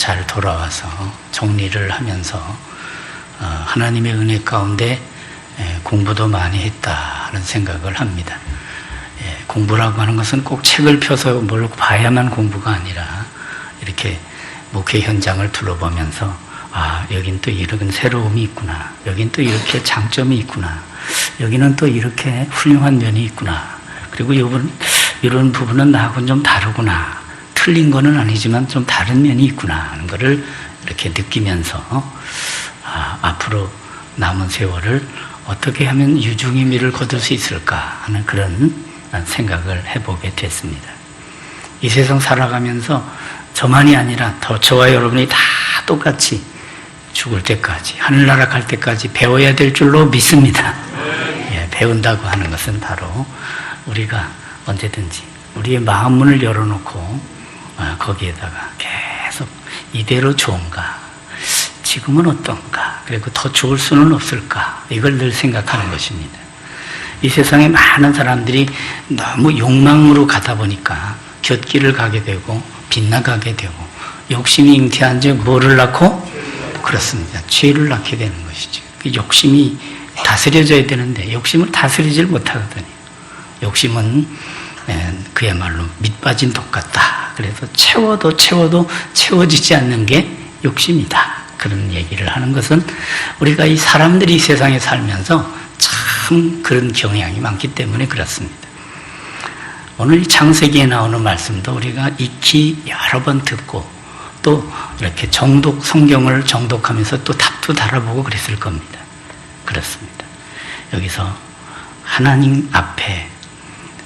잘 돌아와서 정리를 하면서 하나님의 은혜 가운데 공부도 많이 했다는 생각을 합니다. 공부라고 하는 것은 꼭 책을 펴서 뭘 봐야만 공부가 아니라 이렇게 목회 현장을 둘러보면서 여긴 또 이런 새로움이 있구나, 여긴 또 이렇게 장점이 있구나, 여기는 또 이렇게 훌륭한 면이 있구나, 그리고 이런 부분은 나하고는 좀 다르구나, 틀린 거는 아니지만 좀 다른 면이 있구나 하는 것을 이렇게 느끼면서 앞으로 남은 세월을 어떻게 하면 유중의 미를 거둘 수 있을까 하는 그런 생각을 해보게 됐습니다. 이 세상 살아가면서 저만이 아니라 저와 여러분이 다 똑같이 죽을 때까지, 하늘나라 갈 때까지 배워야 될 줄로 믿습니다. 배운다고 하는 것은 바로 우리가 언제든지 우리의 마음문을 열어놓고 거기에다가 계속 이대로 좋은가, 지금은 어떤가, 그리고 더 좋을 수는 없을까, 이걸 늘 생각하는 것입니다. 이 세상에 많은 사람들이 너무 욕망으로 가다 보니까 곁길을 가게 되고 빗나가게 되고 욕심이 잉태한 즉 뭐를 낳고? 그렇습니다. 죄를 낳게 되는 것이죠. 그 욕심이 다스려져야 되는데 욕심을 다스리질 못하거든요. 욕심은 그야말로 밑빠진 독 같다. 그래서 채워도 채워지지 않는 게 욕심이다. 그런 얘기를 하는 것은 우리가 이 사람들이 이 세상에 살면서 참 그런 경향이 많기 때문에 그렇습니다. 오늘 창세기에 나오는 말씀도 우리가 익히 여러 번 듣고 또 이렇게 성경을 정독하면서 또 답도 달아보고 그랬을 겁니다. 그렇습니다. 여기서 하나님 앞에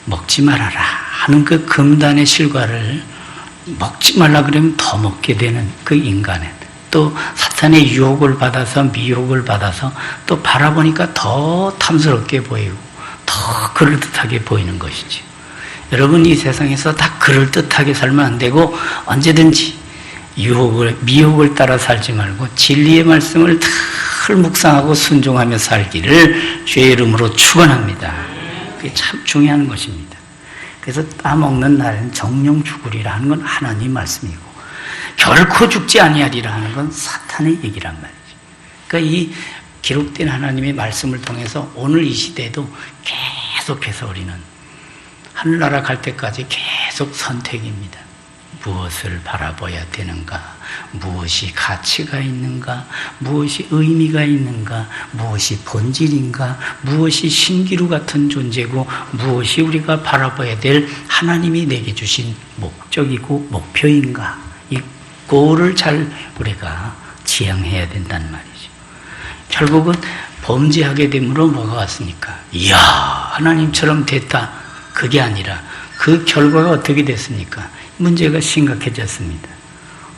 먹지 말아라 하는 그 금단의 실과를 먹지 말라 그러면 더 먹게 되는 그 인간은 또 사탄의 유혹을 받아서 미혹을 받아서 또 바라보니까 더 탐스럽게 보이고 더 그럴듯하게 보이는 것이지. 여러분 이 세상에서 다 그럴듯하게 살면 안 되고 언제든지 미혹을 따라 살지 말고 진리의 말씀을 늘 묵상하고 순종하며 살기를 주의 이름으로 축원합니다. 그게 참 중요한 것입니다. 그래서 따먹는 날은 정령 죽으리라 하는 건 하나님 말씀이고 결코 죽지 아니하리라 하는 건 사탄의 얘기란 말이죠. 그러니까 이 기록된 하나님의 말씀을 통해서 오늘 이 시대에도 계속해서 우리는 하늘나라 갈 때까지 계속 선택입니다. 무엇을 바라봐야 되는가? 무엇이 가치가 있는가? 무엇이 의미가 있는가? 무엇이 본질인가? 무엇이 신기루 같은 존재고 무엇이 우리가 바라봐야 될 하나님이 내게 주신 목적이고 목표인가? 이 고를 잘 우리가 지향해야 된다는 말이죠. 결국은 범죄하게 됨으로 뭐가 왔습니까? 이야, 하나님처럼 됐다. 그게 아니라 그 결과가 어떻게 됐습니까? 문제가 심각해졌습니다.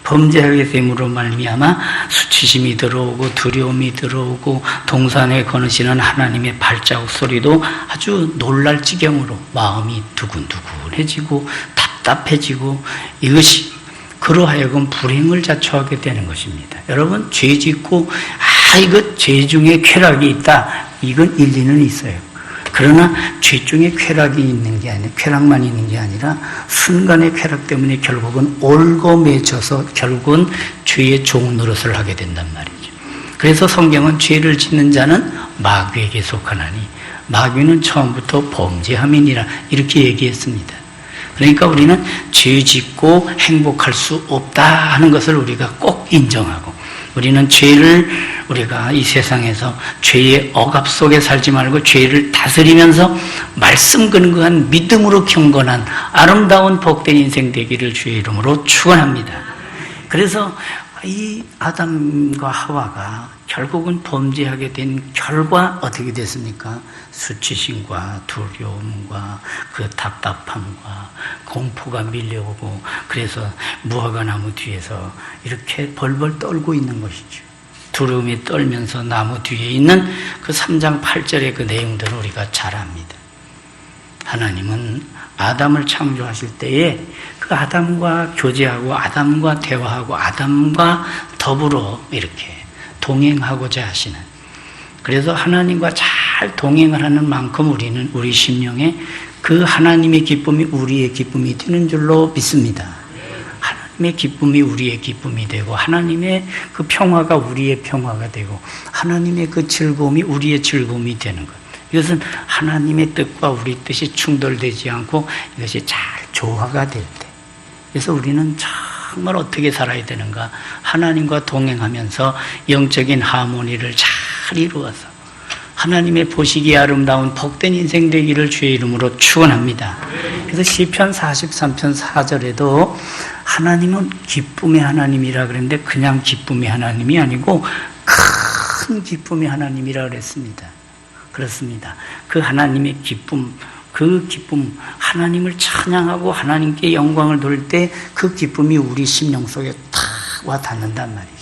범죄하게 됨으로 말미암아 수치심이 들어오고 두려움이 들어오고 동산에 거느시는 하나님의 발자국 소리도 아주 놀랄 지경으로 마음이 두근두근해지고 답답해지고 이것이 그러하여금 불행을 자초하게 되는 것입니다. 여러분 죄 짓고 이거 죄 중에 쾌락이 있다. 이건 일리는 있어요. 그러나 죄 중에 쾌락이 있는 게 아니라 쾌락만 있는 게 아니라 순간의 쾌락 때문에 결국은 올고 맺혀서 결국은 죄의 종 노릇을 하게 된단 말이죠. 그래서 성경은 죄를 짓는 자는 마귀에게 속하나니 마귀는 처음부터 범죄함이니라 이렇게 얘기했습니다. 그러니까 우리는 죄 짓고 행복할 수 없다 하는 것을 우리가 꼭 인정하고 우리는 죄를 우리가 이 세상에서 죄의 억압 속에 살지 말고 죄를 다스리면서 말씀 근거한 믿음으로 경건한 아름다운 복된 인생 되기를 주의 이름으로 축원합니다. 그래서 이 아담과 하와가 결국은 범죄하게 된 결과 어떻게 됐습니까? 수치심과 두려움과 그 답답함과 공포가 밀려오고 그래서 무화과 나무 뒤에서 이렇게 벌벌 떨고 있는 것이죠. 두려움이 떨면서 나무 뒤에 있는 그 3장 8절의 그 내용들을 우리가 잘 압니다. 하나님은 아담을 창조하실 때에 그 아담과 교제하고 아담과 대화하고 아담과 더불어 이렇게 동행하고자 하시는, 그래서 하나님과 잘 동행을 하는 만큼 우리는 우리 심령에 그 하나님의 기쁨이 우리의 기쁨이 되는 줄로 믿습니다. 하나님의 기쁨이 우리의 기쁨이 되고 하나님의 그 평화가 우리의 평화가 되고 하나님의 그 즐거움이 우리의 즐거움이 되는 것. 이것은 하나님의 뜻과 우리 뜻이 충돌되지 않고 이것이 잘 조화가 될 때. 그래서 우리는 정말 어떻게 살아야 되는가? 하나님과 동행하면서 영적인 하모니를 잘 이루어서 하나님의 보시기에 아름다운 복된 인생 되기를 주의 이름으로 축원합니다. 그래서 시편 43편 4절에도 하나님은 기쁨의 하나님이라 그랬는데 그냥 기쁨의 하나님이 아니고 큰 기쁨의 하나님이라 그랬습니다. 그렇습니다. 그 하나님의 기쁨, 그 기쁨, 하나님을 찬양하고 하나님께 영광을 돌릴 때 그 기쁨이 우리 심령 속에 탁 와 닿는단 말이죠.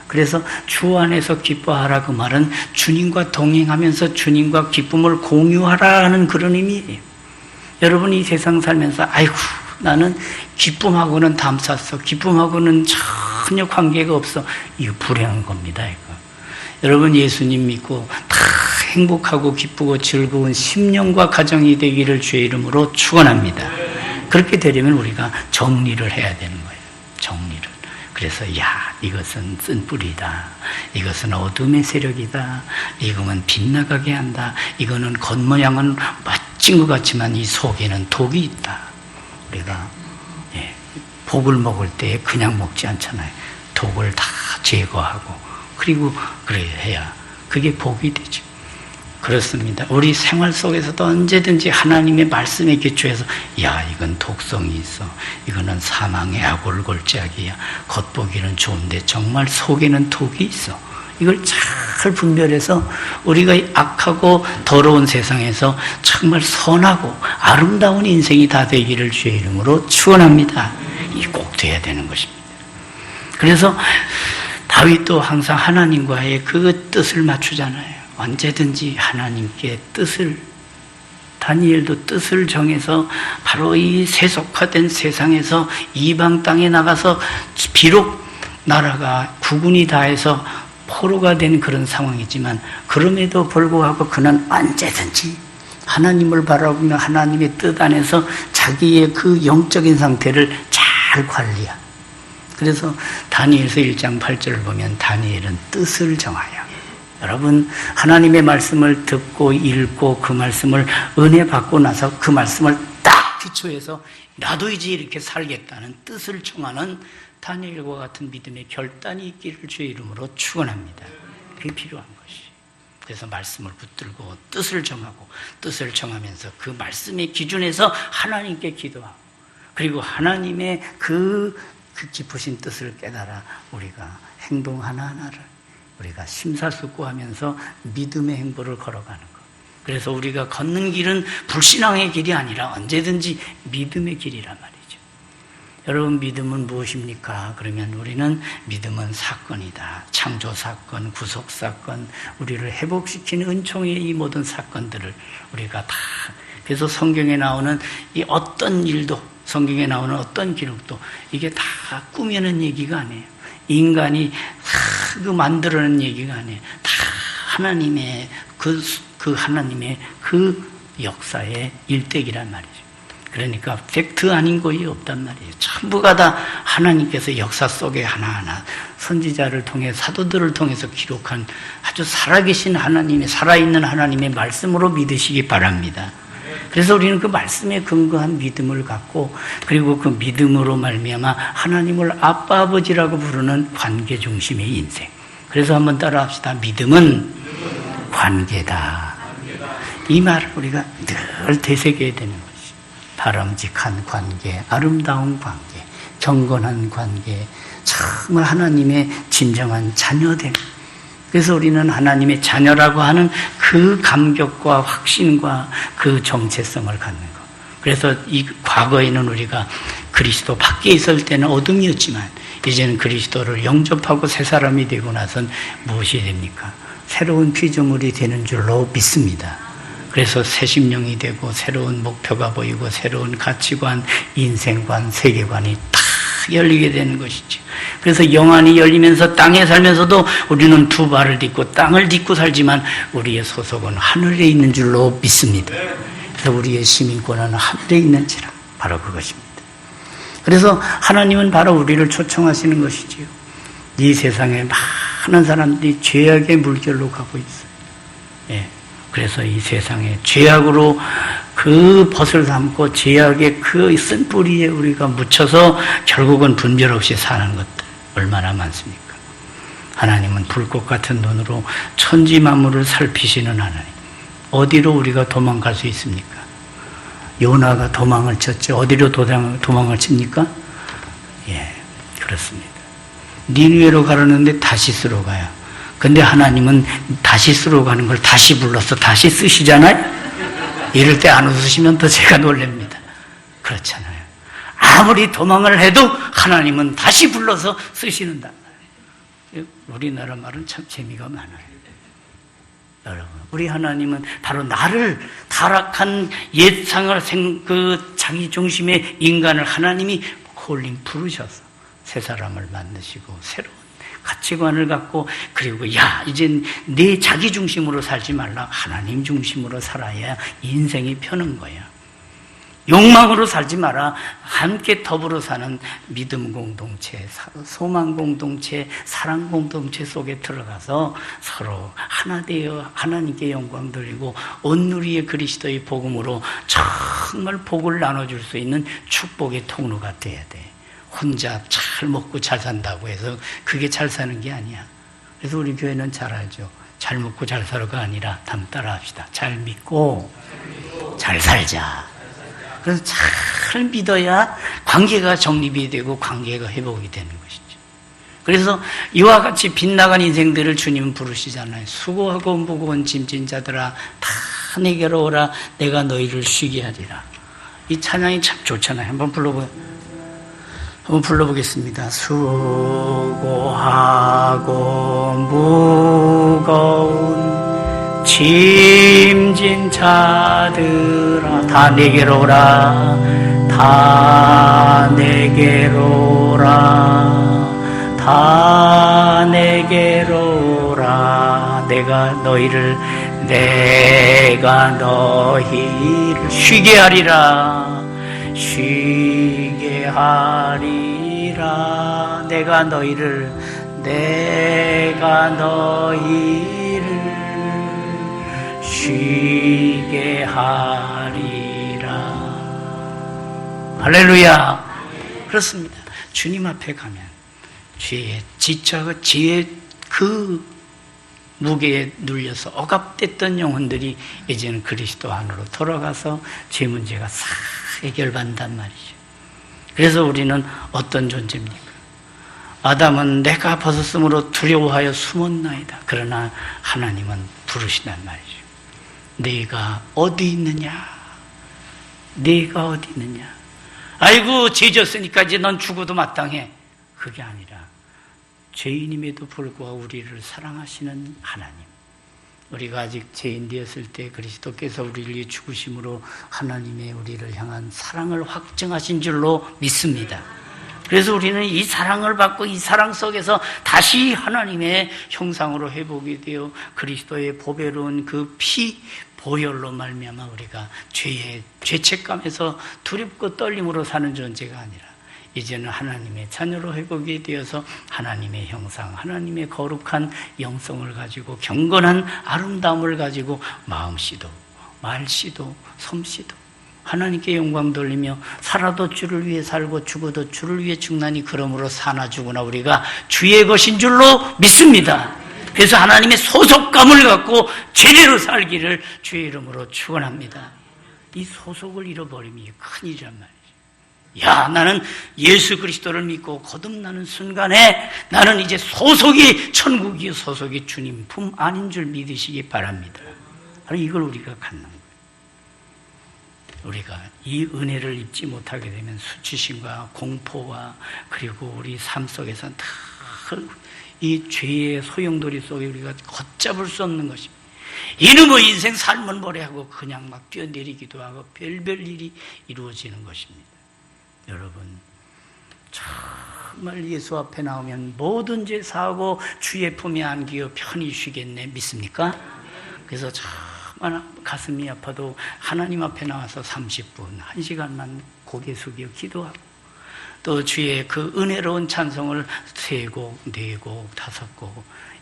그래서 주 안에서 기뻐하라 그 말은 주님과 동행하면서 주님과 기쁨을 공유하라 하는 그런 의미예요. 여러분 이 세상 살면서 아이고 나는 기쁨하고는 담쌌어. 기쁨하고는 전혀 관계가 없어. 이거 불행한 겁니다. 이거. 여러분 예수님 믿고 다 행복하고 기쁘고 즐거운 심령과 가정이 되기를 주의 이름으로 축원합니다. 그렇게 되려면 우리가 정리를 해야 되는 거예요. 정리를. 그래서 이것은 쓴뿌리다. 이것은 어둠의 세력이다. 이거는 빗나가게 한다. 이거는 겉모양은 멋진 것 같지만 이 속에는 독이 있다. 우리가 복을 먹을 때 그냥 먹지 않잖아요. 독을 다 제거하고 그리고 그래야 해야 그게 복이 되죠. 그렇습니다. 우리 생활 속에서도 언제든지 하나님의 말씀에 기초해서 이건 독성이 있어. 이거는 사망의 아골골짜기야. 겉보기는 좋은데 정말 속에는 독이 있어. 이걸 잘 분별해서 우리가 악하고 더러운 세상에서 정말 선하고 아름다운 인생이 다 되기를 주의 이름으로 축원합니다. 이게 꼭 돼야 되는 것입니다. 그래서 다윗도 항상 하나님과의 그 뜻을 맞추잖아요. 언제든지 하나님께 뜻을, 다니엘도 뜻을 정해서 바로 이 세속화된 세상에서 이방 땅에 나가서 비록 나라가 국군이 다해서 포로가 된 그런 상황이지만 그럼에도 불구하고 그는 언제든지 하나님을 바라보며 하나님의 뜻 안에서 자기의 그 영적인 상태를 잘 관리하고, 그래서 다니엘서 1장 8절을 보면 다니엘은 뜻을 정하여, 여러분 하나님의 말씀을 듣고 읽고 그 말씀을 은혜 받고 나서 그 말씀을 딱 기초해서 나도 이제 이렇게 살겠다는 뜻을 정하는 다니엘과 같은 믿음의 결단이 있기를 주의 이름으로 축원합니다. 그게 필요한 것이. 그래서 말씀을 붙들고 뜻을 정하고 뜻을 정하면서 그 말씀의 기준에서 하나님께 기도하고, 그리고 하나님의 그 깊으신 뜻을 깨달아 우리가 행동 하나하나를 우리가 심사숙고하면서 믿음의 행보를 걸어가는 것. 그래서 우리가 걷는 길은 불신앙의 길이 아니라 언제든지 믿음의 길이란 말이죠. 여러분 믿음은 무엇입니까? 그러면 우리는 믿음은 사건이다. 창조 사건, 구속 사건, 우리를 회복시키는 은총의 이 모든 사건들을 우리가 다, 그래서 성경에 나오는 이 어떤 일도, 성경에 나오는 어떤 기록도 이게 다 꾸며낸 얘기가 아니에요. 인간이 그 만들어낸 얘기가 아니에요. 다 하나님의 그 하나님의 그 역사의 일대기란 말이죠. 그러니까 팩트 아닌 것이 없단 말이에요. 전부가 다 하나님께서 역사 속에 하나하나 선지자를 통해 사도들을 통해서 기록한 아주 살아계신 하나님의, 살아있는 하나님의 말씀으로 믿으시기 바랍니다. 그래서 우리는 그 말씀에 근거한 믿음을 갖고, 그리고 그 믿음으로 말미암아 하나님을 아빠 아버지라고 부르는 관계 중심의 인생. 그래서 한번 따라합시다. 믿음은 관계다. 이 말을 우리가 늘 되새겨야 되는 것이, 바람직한 관계, 아름다운 관계, 경건한 관계, 정말 하나님의 진정한 자녀됨. 그래서 우리는 하나님의 자녀라고 하는 그 감격과 확신과 그 정체성을 갖는 것. 그래서 이 과거에는 우리가 그리스도 밖에 있을 때는 어둠이었지만 이제는 그리스도를 영접하고 새 사람이 되고 나선 무엇이 됩니까? 새로운 피조물이 되는 줄로 믿습니다. 그래서 새 심령이 되고 새로운 목표가 보이고 새로운 가치관, 인생관, 세계관이 다 열리게 되는 것이죠. 그래서 영안이 열리면서 땅에 살면서도 우리는 두 발을 딛고 땅을 딛고 살지만 우리의 소속은 하늘에 있는 줄로 믿습니다. 그래서 우리의 시민권은 하늘에 있는지라, 바로 그것입니다. 그래서 하나님은 바로 우리를 초청하시는 것이지요. 이 세상에 많은 사람들이 죄악의 물결로 가고 있어요. 예. 그래서 이 세상에 죄악으로 그 벗을 삼고 죄악의 그 쓴 뿌리에 우리가 묻혀서 결국은 분별 없이 사는 것들 얼마나 많습니까? 하나님은 불꽃 같은 눈으로 천지 만물을 살피시는 하나님. 어디로 우리가 도망갈 수 있습니까? 요나가 도망을 쳤죠. 어디로 도망을 칩니까? 예, 그렇습니다. 니느웨로 가려는데 다시스로 가요. 근데 하나님은 다시스로 가는 걸 다시 불러서 다시 쓰시잖아요. 이럴 때 안 웃으시면 더 제가 놀랍니다. 그렇잖아요. 아무리 도망을 해도 하나님은 다시 불러서 쓰시는단 말이에요. 우리나라 말은 참 재미가 많아요. 여러분, 우리 하나님은 바로 나를 타락한 옛상을 자기 중심의 인간을 하나님이 콜링 부르셔서 새 사람을 만드시고 새로운 가치관을 갖고, 그리고 이젠 내 자기 중심으로 살지 말라. 하나님 중심으로 살아야 인생이 펴는 거야. 욕망으로 살지 마라. 함께 더불어 사는 믿음 공동체, 소망 공동체, 사랑 공동체 속에 들어가서 서로 하나 되어 하나님께 영광 돌리고 온누리의 그리스도의 복음으로 정말 복을 나눠줄 수 있는 축복의 통로가 돼야 돼. 혼자 잘 먹고 잘 산다고 해서 그게 잘 사는 게 아니야. 그래서 우리 교회는 잘 알죠. 잘 먹고 잘 살아가 아니라 따라 합시다. 잘 믿고 잘 살자. 그래서 잘 믿어야 관계가 정립이 되고 관계가 회복이 되는 것이죠. 그래서 이와 같이 빗나간 인생들을 주님은 부르시잖아요. 수고하고 무거운 짐진 자들아 다 내게로 오라. 내가 너희를 쉬게 하리라. 이 찬양이 참 좋잖아요. 한번 불러보겠습니다. 수고하고 무거운 짐진 자들아 다 내게로 오라. 다 내게로 오라. 다 내게로 오라. 내가 너희를 쉬게 하리라. 쉬게 하리라. 내가 너희를 쉬게 하리라. 할렐루야. 그렇습니다. 주님 앞에 가면 죄의 그 무게에 눌려서 억압됐던 영혼들이 이제는 그리스도 안으로 돌아가서 죄 문제가 싹 해결받는단 말이죠. 그래서 우리는 어떤 존재입니까? 아담은 내가 벗었으므로 두려워하여 숨었나이다. 그러나 하나님은 부르신단 말이죠. 네가 어디 있느냐? 네가 어디 있느냐? 아이고 죄 졌으니까 이제 넌 죽어도 마땅해. 그게 아니라 죄인임에도 불구하고 우리를 사랑하시는 하나님. 우리가 아직 죄인 되었을 때 그리스도께서 우리를 위해 죽으심으로 하나님의 우리를 향한 사랑을 확증하신 줄로 믿습니다. 그래서 우리는 이 사랑을 받고 이 사랑 속에서 다시 하나님의 형상으로 회복이 되어 그리스도의 보배로운 그 피 보혈로 말미암아 우리가 죄책감에서 두렵고 떨림으로 사는 존재가 아니라 이제는 하나님의 자녀로 회복이 되어서 하나님의 형상, 하나님의 거룩한 영성을 가지고 경건한 아름다움을 가지고 마음씨도 말씨도 솜씨도 하나님께 영광 돌리며 살아도 주를 위해 살고 죽어도 주를 위해 죽나니 그러므로 사나 죽으나 우리가 주의 것인 줄로 믿습니다. 그래서 하나님의 소속감을 갖고 제대로 살기를 주의 이름으로 축원합니다. 이 소속을 잃어버리면 큰일이란 말이에요. 나는 예수 그리스도를 믿고 거듭나는 순간에 나는 이제 소속이 천국이요 소속이 주님 품 안인 줄 믿으시기 바랍니다. 바로 이걸 우리가 갖는 거예요. 우리가 이 은혜를 입지 못하게 되면 수치심과 공포와 그리고 우리 삶 속에서 다 이 죄의 소용돌이 속에 우리가 걷잡을 수 없는 것입니다. 이놈의 인생 삶은 뭐래하고 그냥 막 뛰어내리기도 하고 별별 일이 이루어지는 것입니다. 여러분 정말 예수 앞에 나오면 모든 죄 사하고 주의 품에 안기어 편히 쉬겠네 믿습니까? 그래서 정말 가슴이 아파도 하나님 앞에 나와서 30분, 1시간만 고개 숙여 기도하고 또 주의 그 은혜로운 찬송을 3곡, 4곡, 5곡,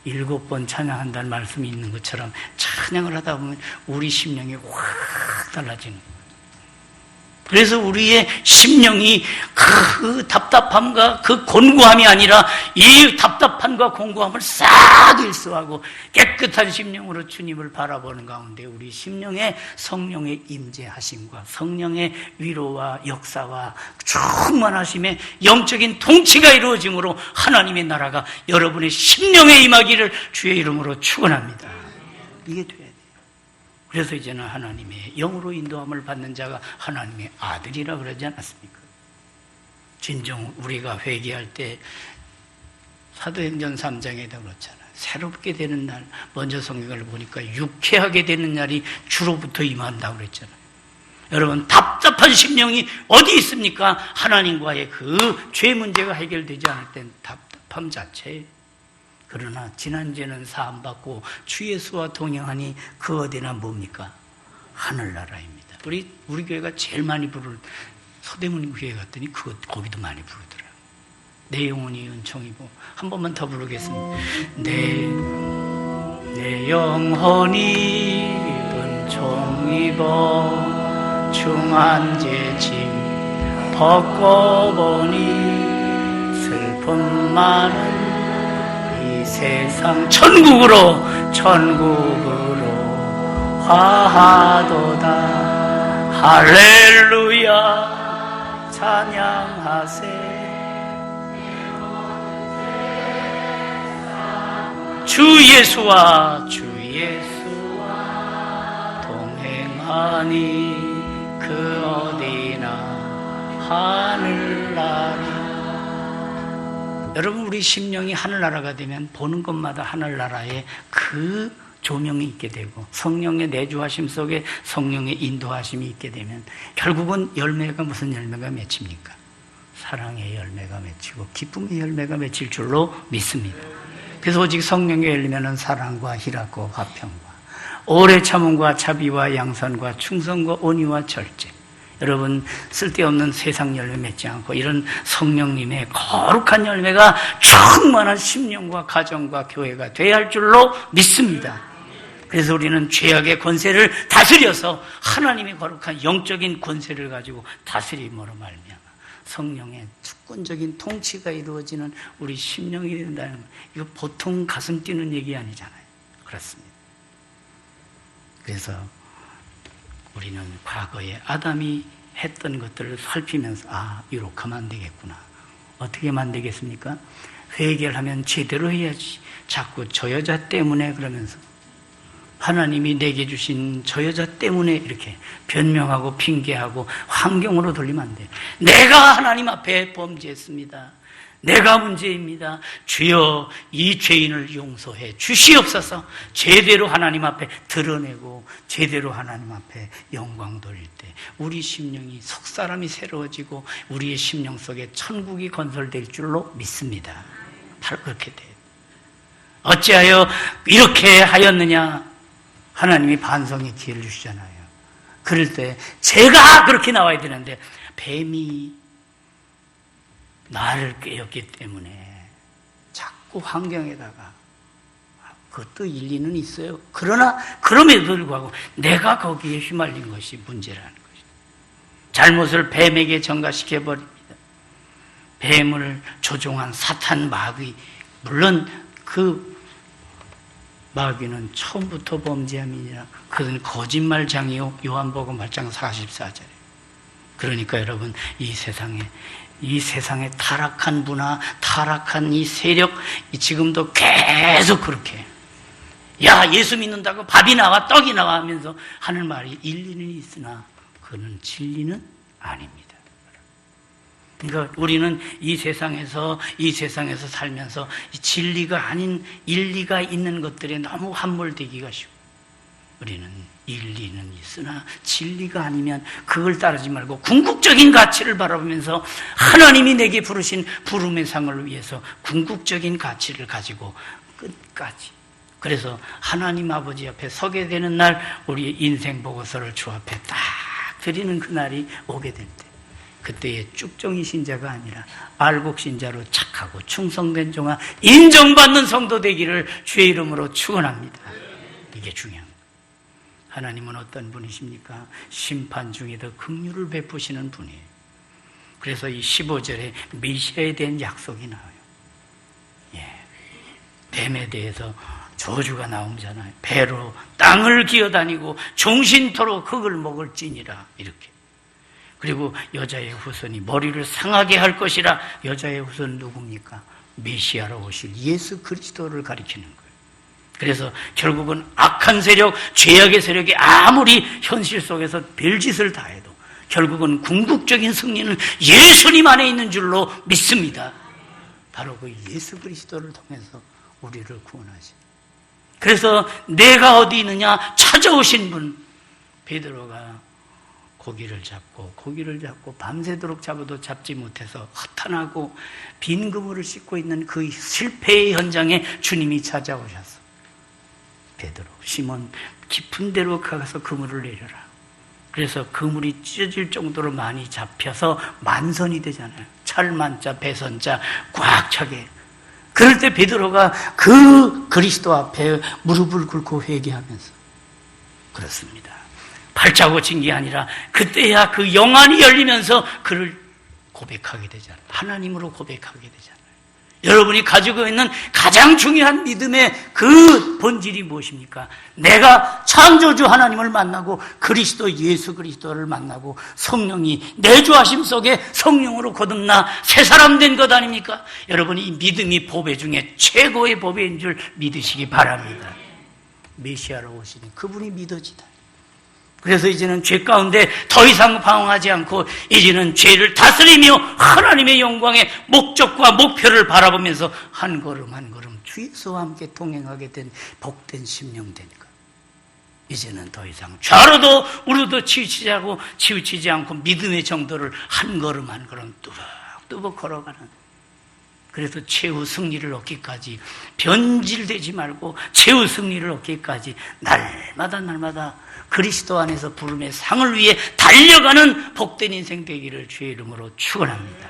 7번 찬양한다는 말씀이 있는 것처럼 찬양을 하다 보면 우리 심령이 확 달라지는 거예요. 그래서 우리의 심령이 그 답답함과 그 곤고함이 아니라 이 답답함과 곤고함을 싹 일소하고 깨끗한 심령으로 주님을 바라보는 가운데 우리 심령에 성령의 임재하심과 성령의 위로와 역사와 충만하심의 영적인 통치가 이루어짐으로 하나님의 나라가 여러분의 심령에 임하기를 주의 이름으로 축원합니다. 이게 돼야 돼요. 그래서 이제는 하나님의 영으로 인도함을 받는 자가 하나님의 아들이라 그러지 않았습니까? 진정 우리가 회개할 때 사도행전 3장에도 그렇잖아요. 새롭게 되는 날, 먼저 성경을 보니까 유쾌하게 되는 날이 주로부터 임한다고 그랬잖아요. 여러분, 답답한 심령이 어디 있습니까? 하나님과의 그 죄 문제가 해결되지 않을 땐 답답함 자체예요. 그러나 지난 죄는 사함받고 주 예수와 동행하니 그 어디나 뭡니까? 하늘나라입니다. 우리 교회가 제일 많이 부를 서대문 교회 갔더니 거기도 많이 부르더라고요. 내 영혼이 은총이고. 한 번만 더 부르겠습니다. 내 영혼이 은총이고 중한 죄 짐 벗고 보니 슬픔 많은 세상 천국으로 화하도다. 할렐루야 찬양하세. 주 예수와 동행하니 그 어디나 하늘나라. 여러분, 우리 심령이 하늘나라가 되면 보는 것마다 하늘나라에 그 조명이 있게 되고 성령의 내주하심 속에 성령의 인도하심이 있게 되면 결국은 열매가 무슨 열매가 맺힙니까? 사랑의 열매가 맺히고 기쁨의 열매가 맺힐 줄로 믿습니다. 그래서 오직 성령의 열매는 사랑과 희락과 화평과 오래 참음과 자비와 양선과 충성과 온유와 절제. 여러분, 쓸데없는 세상 열매 맺지 않고 이런 성령님의 거룩한 열매가 충만한 심령과 가정과 교회가 돼야 할 줄로 믿습니다. 그래서 우리는 죄악의 권세를 다스려서 하나님의 거룩한 영적인 권세를 가지고 다스림으로 말미암아 성령의 주권적인 통치가 이루어지는 우리 심령이 된다는 것. 이거 보통 가슴 뛰는 얘기 아니잖아요. 그렇습니다. 그래서 우리는 과거에 아담이 했던 것들을 살피면서 이렇게 하면 안 되겠구나. 어떻게 하면 안 되겠습니까? 회개를 하면 제대로 해야지. 자꾸 저 여자 때문에 그러면서 하나님이 내게 주신 저 여자 때문에 이렇게 변명하고 핑계하고 환경으로 돌리면 안 돼요. 내가 하나님 앞에 범죄했습니다. 내가 문제입니다. 주여 이 죄인을 용서해 주시옵소서. 제대로 하나님 앞에 드러내고 제대로 하나님 앞에 영광 돌릴 때 우리 심령이 속사람이 새로워지고 우리의 심령 속에 천국이 건설될 줄로 믿습니다. 바로 그렇게 돼요. 어찌하여 이렇게 하였느냐? 하나님이 반성의 기회를 주시잖아요. 그럴 때 제가 그렇게 나와야 되는데 뱀이 나를 꾀었기 때문에 자꾸 환경에다가 그것도 일리는 있어요. 그러나 그럼에도 불구하고 내가 거기에 휘말린 것이 문제라는 것이죠. 잘못을 뱀에게 전가시켜버립니다. 뱀을 조종한 사탄 마귀, 물론 그 마귀는 처음부터 범죄함이니라. 그는 거짓말장이요. 요한복음 8장 44절에. 그러니까 여러분, 이 세상의 타락한 문화, 타락한 이 세력, 지금도 계속 그렇게 야, 예수 믿는다고 밥이 나와 떡이 나와 하면서 하는 말이 일리는 있으나 그는 진리는 아닙니다. 그러니까 우리는 이 세상에서 살면서 진리가 아닌 일리가 있는 것들에 너무 함몰되기가 쉬워. 우리는 일리는 있으나 진리가 아니면 그걸 따르지 말고 궁극적인 가치를 바라보면서 하나님이 내게 부르신 부름의 상을 위해서 궁극적인 가치를 가지고 끝까지. 그래서 하나님 아버지 앞에 서게 되는 날 우리의 인생 보고서를 주 앞에 딱 드리는 그날이 오게 될 때, 그때의 쭉정이 신자가 아니라 알곡 신자로 착하고 충성된 종아 인정받는 성도 되기를 주의 이름으로 축원합니다. 이게 중요합니다. 하나님은 어떤 분이십니까? 심판 중에도 긍휼을 베푸시는 분이에요. 그래서 이 15절에 메시아에 대한 약속이 나와요. 뱀에 대해서 저주가 나오잖아요. 배로 땅을 기어다니고 종신토록 흙을 먹을지니라, 이렇게. 그리고 여자의 후손이 머리를 상하게 할 것이라. 여자의 후손은 누굽니까? 메시아로 오실 예수 그리스도를 가리키는 거예요. 그래서 결국은 악한 세력, 죄악의 세력이 아무리 현실 속에서 별짓을 다 해도 결국은 궁극적인 승리는 예수님 안에 있는 줄로 믿습니다. 바로 그 예수 그리스도를 통해서 우리를 구원하시. 그래서 내가 어디 있느냐 찾아오신 분. 베드로가 고기를 잡고 밤새도록 잡아도 잡지 못해서 허탄하고 빈 그물을 씻고 있는 그 실패의 현장에 주님이 찾아오셨어. 베드로, 시몬, 깊은 데로 가서 그물을 내려라. 그래서 그물이 찢어질 정도로 많이 잡혀서 만선이 되잖아요. 철만자, 배선자 꽉 차게. 그럴 때 베드로가 그 그리스도 앞에 무릎을 꿇고 회개하면서, 그렇습니다. 발자국 친 게 아니라 그때야 그 영안이 열리면서 그를 고백하게 되잖아요. 하나님으로 고백하게 되잖아요. 여러분이 가지고 있는 가장 중요한 믿음의 그 본질이 무엇입니까? 내가 창조주 하나님을 만나고 그리스도 예수 그리스도를 만나고 성령이 내주하심 속에 성령으로 거듭나 새 사람 된 것 아닙니까? 여러분이 이 믿음이 보배 중에 최고의 보배인 줄 믿으시기 바랍니다. 메시아로 오시니 그분이 믿어지다. 그래서 이제는 죄 가운데 더 이상 방황하지 않고 이제는 죄를 다스리며 하나님의 영광의 목적과 목표를 바라보면서 한 걸음 한 걸음 주 예수와 함께 동행하게 된 복된 심령 된 것. 이제는 더 이상 좌로도 우로도 치우치지 않고 믿음의 정도를 한 걸음 한 걸음 뚜벅뚜벅 걸어가는. 그래서 최후 승리를 얻기까지 변질되지 말고 최후 승리를 얻기까지 날마다 그리스도 안에서 부름의 상을 위해 달려가는 복된 인생 되기를 주의 이름으로 축원합니다.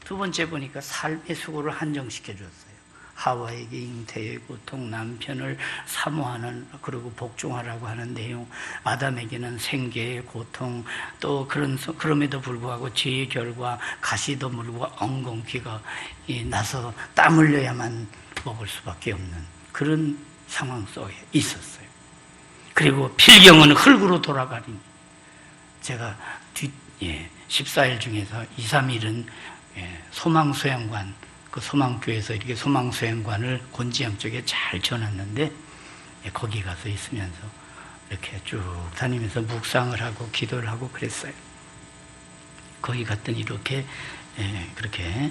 두 번째 보니까 삶의 수고를 한정시켜 줬어요. 하와에게 잉태의 고통, 남편을 사모하는, 그리고 복종하라고 하는 내용, 아담에게는 생계의 고통, 또 그럼에도 불구하고 죄의 결과 가시도 물고 엉겅퀴가 나서 땀 흘려야만 먹을 수밖에 없는 그런 상황 속에 있었어요. 그리고 필경은 흙으로 돌아가리니, 제가 14일 중에서 2, 3일은 소망수양관, 그 소망교회에서 이렇게 소망수양관을 곤지암 쪽에 잘 지어놨는데, 거기 가서 있으면서 이렇게 쭉 다니면서 묵상을 하고 기도를 하고 그랬어요. 거기 갔더니 이렇게 그렇게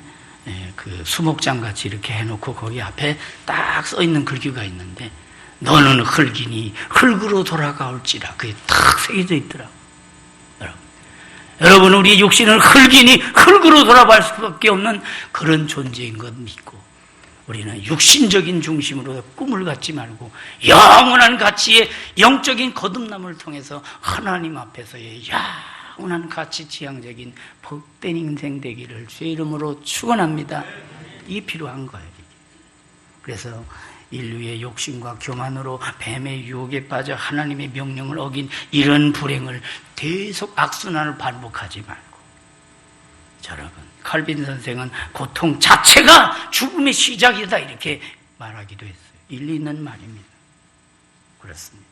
그 수목장 같이 이렇게 해놓고 거기 앞에 딱 써 있는 글귀가 있는데, 너는 흙이니 흙으로 돌아가올지라. 그게 딱 새겨져 있더라고요. 여러분, 우리 육신은 흙이니 흙으로 돌아갈 수밖에 없는 그런 존재인 것 믿고, 우리는 육신적인 중심으로 꿈을 갖지 말고 영원한 가치의 영적인 거듭남을 통해서 하나님 앞에서의 영원한 가치 지향적인 복된 인생 되기를 주의 이름으로 축원합니다. 이게 필요한 거예요. 그래서 인류의 욕심과 교만으로 뱀의 유혹에 빠져 하나님의 명령을 어긴 이런 불행을 계속 악순환을 반복하지 말고, 여러분, 칼빈 선생은 고통 자체가 죽음의 시작이다 이렇게 말하기도 했어요. 일리 있는 말입니다. 그렇습니다.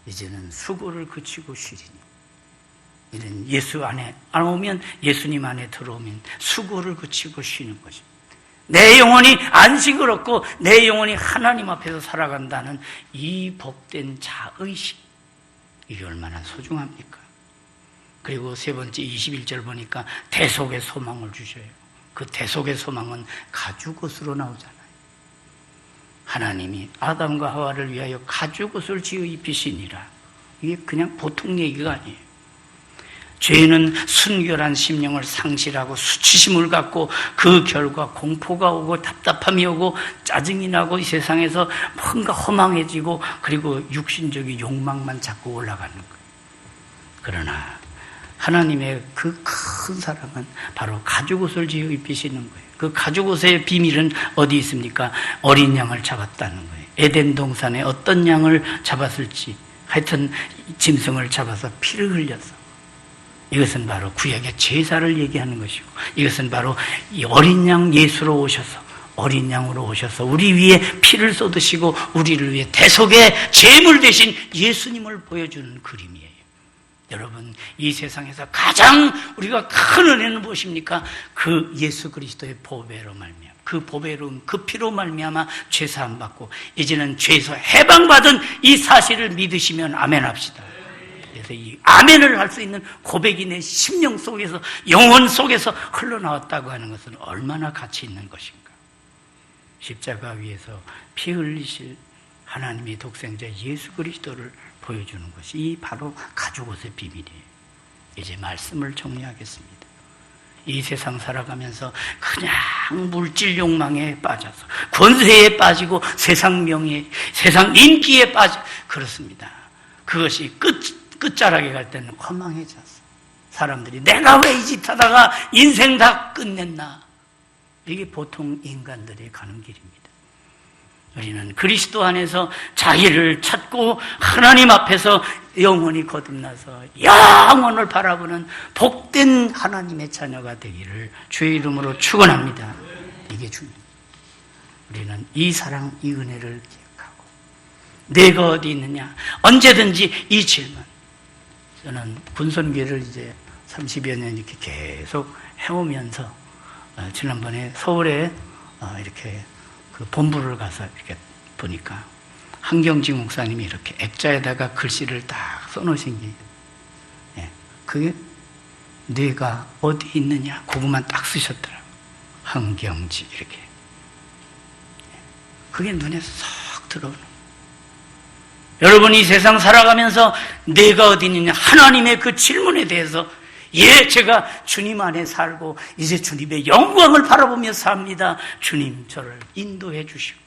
이제는 수고를 그치고 쉬리니, 이는 예수 안에 안 오면, 예수님 안에 들어오면 수고를 그치고 쉬는 것입니다. 내 영혼이 안식을 얻고 내 영혼이 하나님 앞에서 살아간다는 이 복된 자의식, 이게 얼마나 소중합니까? 그리고 세 번째 21절 보니까 대속의 소망을 주셔요. 그 대속의 소망은 가죽옷으로 나오잖아요. 하나님이 아담과 하와를 위하여 가죽옷을 지어 입히시니라. 이게 그냥 보통 얘기가 아니에요. 죄는 순결한 심령을 상실하고 수치심을 갖고 그 결과 공포가 오고 답답함이 오고 짜증이 나고 이 세상에서 뭔가 허망해지고, 그리고 육신적인 욕망만 자꾸 올라가는 거예요. 그러나 하나님의 그 큰 사랑은 바로 가죽옷을 지어 입히시는 거예요. 그 가죽옷의 비밀은 어디 있습니까? 어린 양을 잡았다는 거예요. 에덴 동산에 어떤 양을 잡았을지 하여튼 짐승을 잡아서 피를 흘려서, 이것은 바로 구약의 제사를 얘기하는 것이고, 이것은 바로 이 어린 양 예수로 오셔서, 어린 양으로 오셔서 우리 위에 피를 쏟으시고 우리를 위해 대속의 제물 되신 예수님을 보여주는 그림이에요. 여러분, 이 세상에서 가장 우리가 큰 은혜는 무엇입니까? 그 예수 그리스도의 보배로 말미암아, 그 보배로운 그 피로 말미암아 죄 사함 받고 이제는 죄에서 해방받은 이 사실을 믿으시면 아멘 합시다. 그래서 이 아멘을 할 수 있는 고백이 내 심령 속에서, 영혼 속에서 흘러나왔다고 하는 것은 얼마나 가치 있는 것인가. 십자가 위에서 피 흘리실 하나님의 독생자 예수 그리스도를 보여주는 것이 이 바로 가죽옷의 비밀이에요. 이제 말씀을 정리하겠습니다. 이 세상 살아가면서 그냥 물질 욕망에 빠져서 권세에 빠지고 세상 명예, 세상 인기에 빠져, 그렇습니다. 그것이 끝자락에 갈 때는 허망해졌어. 사람들이 내가 왜 이 짓 하다가 인생 다 끝냈나. 이게 보통 인간들이 가는 길입니다. 우리는 그리스도 안에서 자기를 찾고 하나님 앞에서 영원히 거듭나서 영원을 바라보는 복된 하나님의 자녀가 되기를 주의 이름으로 축원합니다. 이게 중요합니다. 우리는 이 사랑, 이 은혜를 기억하고 내가 어디 있느냐, 언제든지 이 질문. 저는 군선교회를 이제 30여 년 이렇게 계속 해오면서 지난번에 서울에 이렇게 그 본부를 가서 이렇게 보니까 한경직 목사님이 이렇게 액자에다가 글씨를 딱 써놓으신 게, 그게 내가 어디 있느냐, 그것만 딱 쓰셨더라고요. 한경직 이렇게. 그게 눈에 쏙 들어오는. 여러분, 이 세상 살아가면서 내가 어디 있느냐, 하나님의 그 질문에 대해서, 제가 주님 안에 살고 이제 주님의 영광을 바라보며 삽니다. 주님 저를 인도해 주시고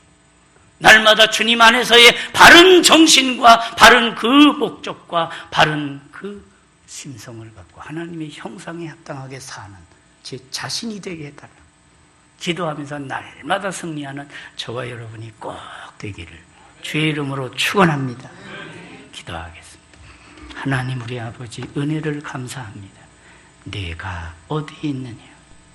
날마다 주님 안에서의 바른 정신과 바른 그 목적과 바른 그 심성을 갖고 하나님의 형상에 합당하게 사는 제 자신이 되게 해달라. 기도하면서 날마다 승리하는 저와 여러분이 꼭 되기를 주의 이름으로 축원합니다. 기도하겠습니다. 하나님 우리 아버지, 은혜를 감사합니다. 내가 어디 있느냐,